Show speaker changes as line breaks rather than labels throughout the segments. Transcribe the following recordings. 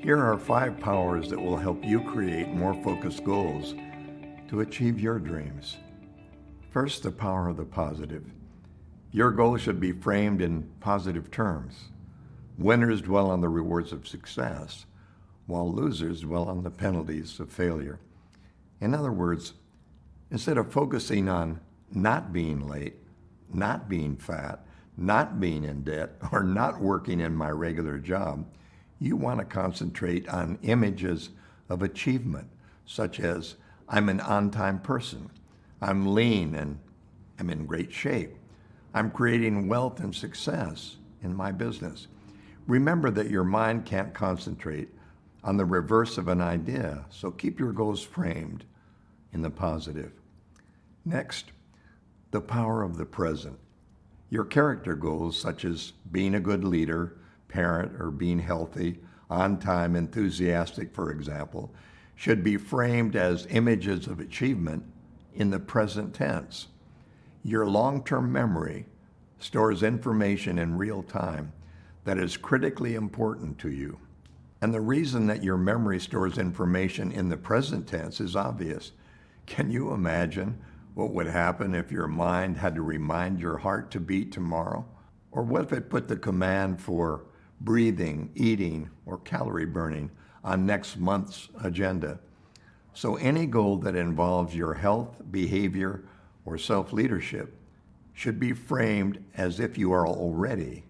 Here are 5 powers that will help you create more focused goals to achieve your dreams. First, the power of the positive. Your goals should be framed in positive terms. Winners dwell on the rewards of success, while losers dwell on the penalties of failure. In other words, instead of focusing on not being late, not being fat, not being in debt, or not working in my regular job, you want to concentrate on images of achievement, such as, I'm an on-time person, I'm lean and I'm in great shape, I'm creating wealth and success in my business. Remember that your mind can't concentrate on the reverse of an idea, so keep your goals framed in the positive. Next, the power of the present. Your character goals, such as being a good leader, parent, or being healthy, on time, enthusiastic, for example, should be framed as images of achievement in the present tense. Your long-term memory stores information in real time that is critically important to you. And the reason that your memory stores information in the present tense is obvious. Can you imagine what would happen if your mind had to remind your heart to beat tomorrow? Or what if it put the command for breathing, eating, or calorie burning on next month's agenda? So any goal that involves your health, behavior, or self-leadership should be framed as if you are already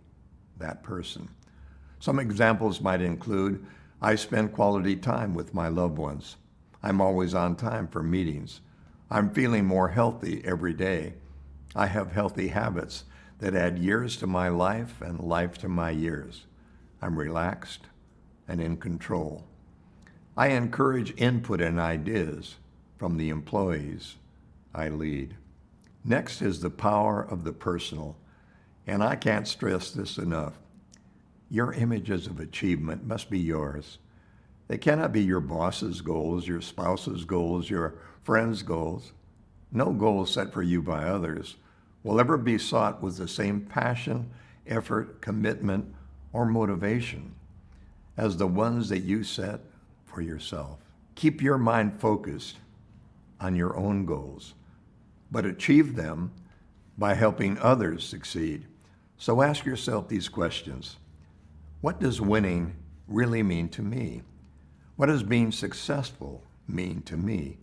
that person. Some examples might include, I spend quality time with my loved ones. I'm always on time for meetings. I'm feeling more healthy every day. I have healthy habits that add years to my life and life to my years. I'm relaxed and in control. I encourage input and ideas from the employees I lead. Next is the power of the personal, and I can't stress this enough. Your images of achievement must be yours. They cannot be your boss's goals, your spouse's goals, your friend's goals. No goal set for you by others will ever be sought with the same passion, effort, commitment, or motivation as the ones that you set for yourself. Keep your mind focused on your own goals, but achieve them by helping others succeed. So ask yourself these questions. What does winning really mean to me? What does being successful mean to me?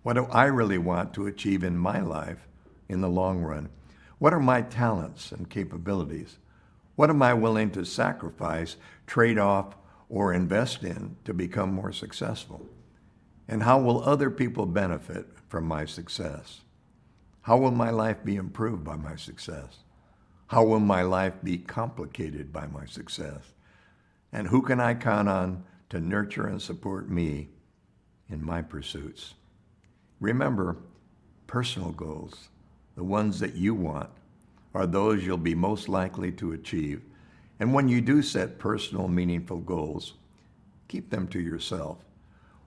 What do I really want to achieve in my life in the long run? What are my talents and capabilities? What am I willing to sacrifice, trade off, or invest in to become more successful? And how will other people benefit from my success? How will my life be improved by my success? How will my life be complicated by my success? And who can I count on to nurture and support me in my pursuits? Remember, personal goals, the ones that you want, are those you'll be most likely to achieve. And when you do set personal, meaningful goals, keep them to yourself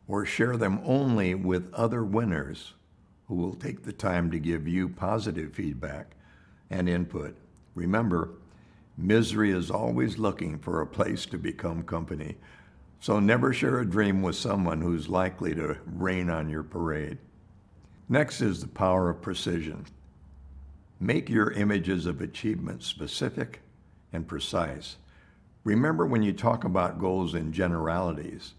or share them only with other winners who will take the time to give you positive feedback and input. Remember, misery is always looking for a place to become company. So never share a dream with someone who's likely to rain on your parade. Next is the power of precision. Make your images of achievement specific and precise. Remember, when you talk about goals in generalities,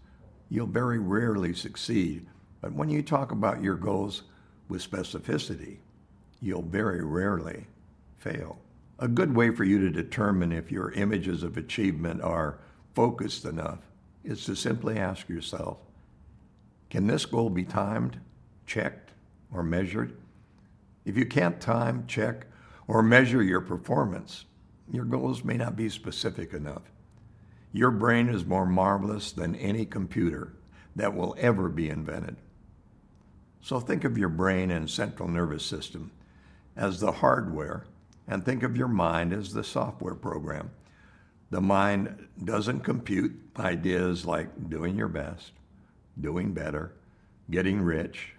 you'll very rarely succeed. But when you talk about your goals with specificity, you'll very rarely fail. A good way for you to determine if your images of achievement are focused enough is to simply ask yourself, can this goal be timed, checked, or measured? If you can't time, check, or measure your performance, your goals may not be specific enough. Your brain is more marvelous than any computer that will ever be invented. So think of your brain and central nervous system as the hardware, and think of your mind as the software program. The mind doesn't compute ideas like doing your best, doing better, getting rich,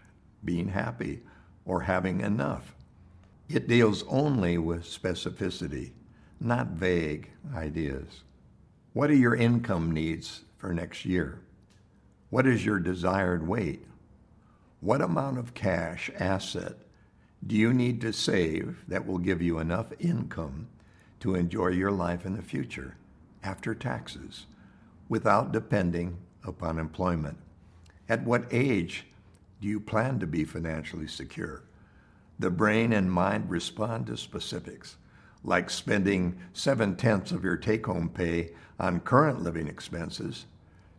being happy, or having enough. It deals only with specificity, not vague ideas. What are your income needs for next year? What is your desired weight? What amount of cash asset do you need to save that will give you enough income to enjoy your life in the future after taxes without depending upon employment? At what age do you plan to be financially secure? The brain and mind respond to specifics, like spending 7/10 of your take-home pay on current living expenses,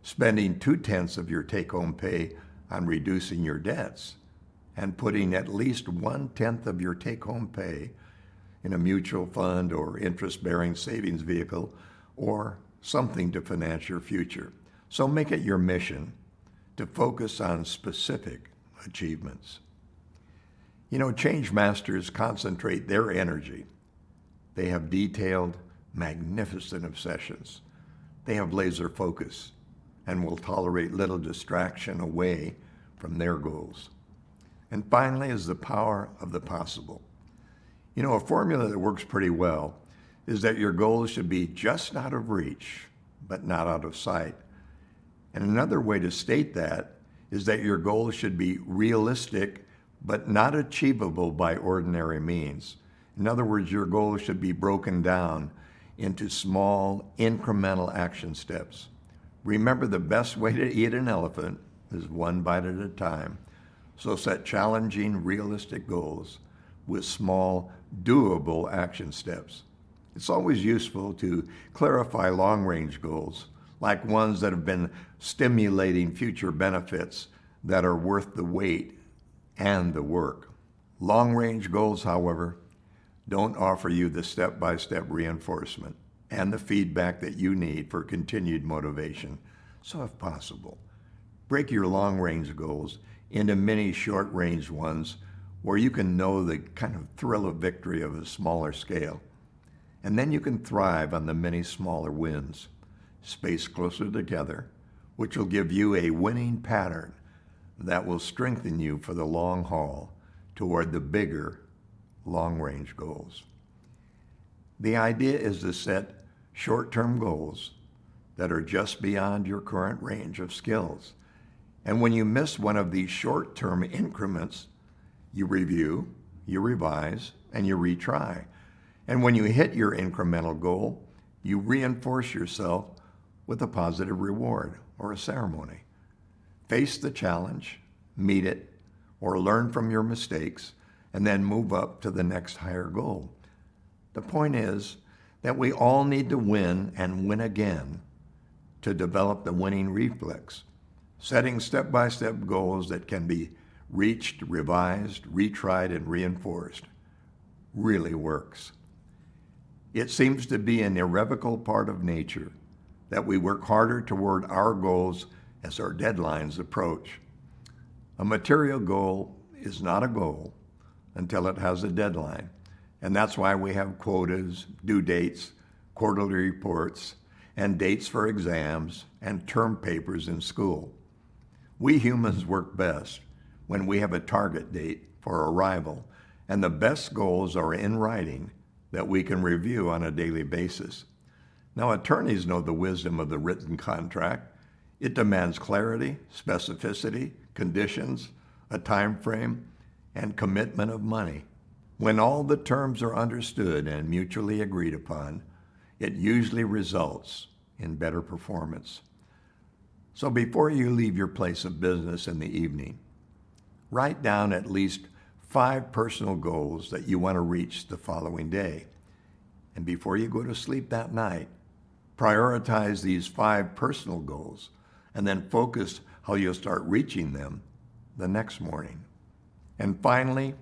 spending 2/10 of your take-home pay on reducing your debts, and putting at least 1/10 of your take-home pay in a mutual fund or interest-bearing savings vehicle or something to finance your future. So make it your mission to focus on specific achievements. You know, change masters concentrate their energy. They have detailed, magnificent obsessions. They have laser focus and will tolerate little distraction away from their goals. And finally is the power of the possible. You know, a formula that works pretty well is that your goals should be just out of reach, but not out of sight. And another way to state that is that your goals should be realistic, but not achievable by ordinary means. In other words, your goals should be broken down into small, incremental action steps. Remember, the best way to eat an elephant is one bite at a time. So set challenging, realistic goals with small, doable action steps. It's always useful to clarify long-range goals, like ones that have been stimulating future benefits that are worth the wait and the work. Long-range goals, however, don't offer you the step-by-step reinforcement and the feedback that you need for continued motivation. So if possible, break your long-range goals into many short-range ones where you can know the kind of thrill of victory of a smaller scale. And then you can thrive on the many smaller wins, spaced closer together, which will give you a winning pattern that will strengthen you for the long haul toward the bigger long-range goals. The idea is to set short-term goals that are just beyond your current range of skills. And when you miss one of these short-term increments, you review, you revise, and you retry. And when you hit your incremental goal, you reinforce yourself with a positive reward or a ceremony. Face the challenge, meet it, or learn from your mistakes, and then move up to the next higher goal. The point is that we all need to win and win again to develop the winning reflex. Setting step-by-step goals that can be reached, revised, retried, and reinforced really works. It seems to be an irrevocable part of nature that we work harder toward our goals as our deadlines approach. A material goal is not a goal until it has a deadline. And that's why we have quotas, due dates, quarterly reports, and dates for exams and term papers in school. We humans work best when we have a target date for arrival, and the best goals are in writing that we can review on a daily basis. Now, attorneys know the wisdom of the written contract. It demands clarity, specificity, conditions, a time frame, and commitment of money. When all the terms are understood and mutually agreed upon, it usually results in better performance. So before you leave your place of business in the evening, write down at least 5 personal goals that you want to reach the following day. And before you go to sleep that night, prioritize these 5 personal goals and then focus how you'll start reaching them the next morning. And finally,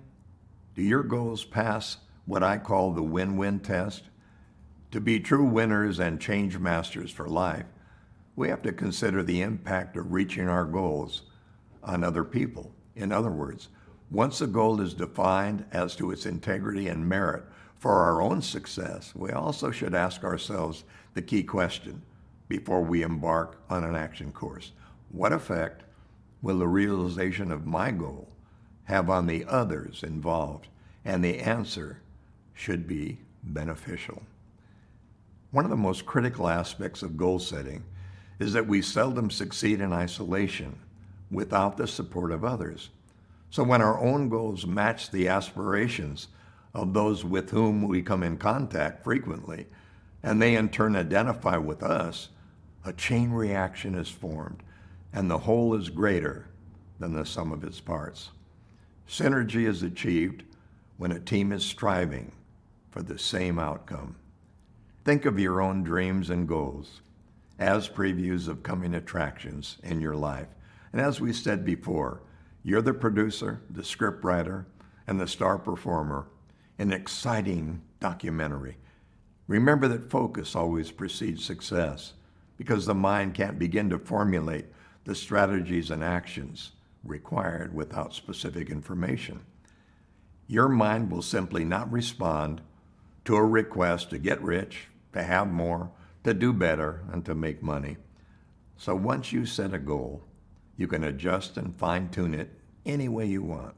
do your goals pass what I call the win-win test? To be true winners and change masters for life, we have to consider the impact of reaching our goals on other people. In other words, once a goal is defined as to its integrity and merit for our own success, we also should ask ourselves the key question before we embark on an action course. What effect will the realization of my goal have on the others involved? And the answer should be beneficial. One of the most critical aspects of goal setting is that we seldom succeed in isolation without the support of others. So when our own goals match the aspirations of those with whom we come in contact frequently, and they in turn identify with us, a chain reaction is formed, and the whole is greater than the sum of its parts. Synergy is achieved when a team is striving for the same outcome. Think of your own dreams and goals as previews of coming attractions in your life. And as we said before, you're the producer, the script writer, and the star performer in an exciting documentary. Remember that focus always precedes success, because the mind can't begin to formulate the strategies and actions required without specific information. Your mind will simply not respond to a request to get rich, to have more, to do better, and to make money. So once you set a goal, you can adjust and fine-tune it any way you want.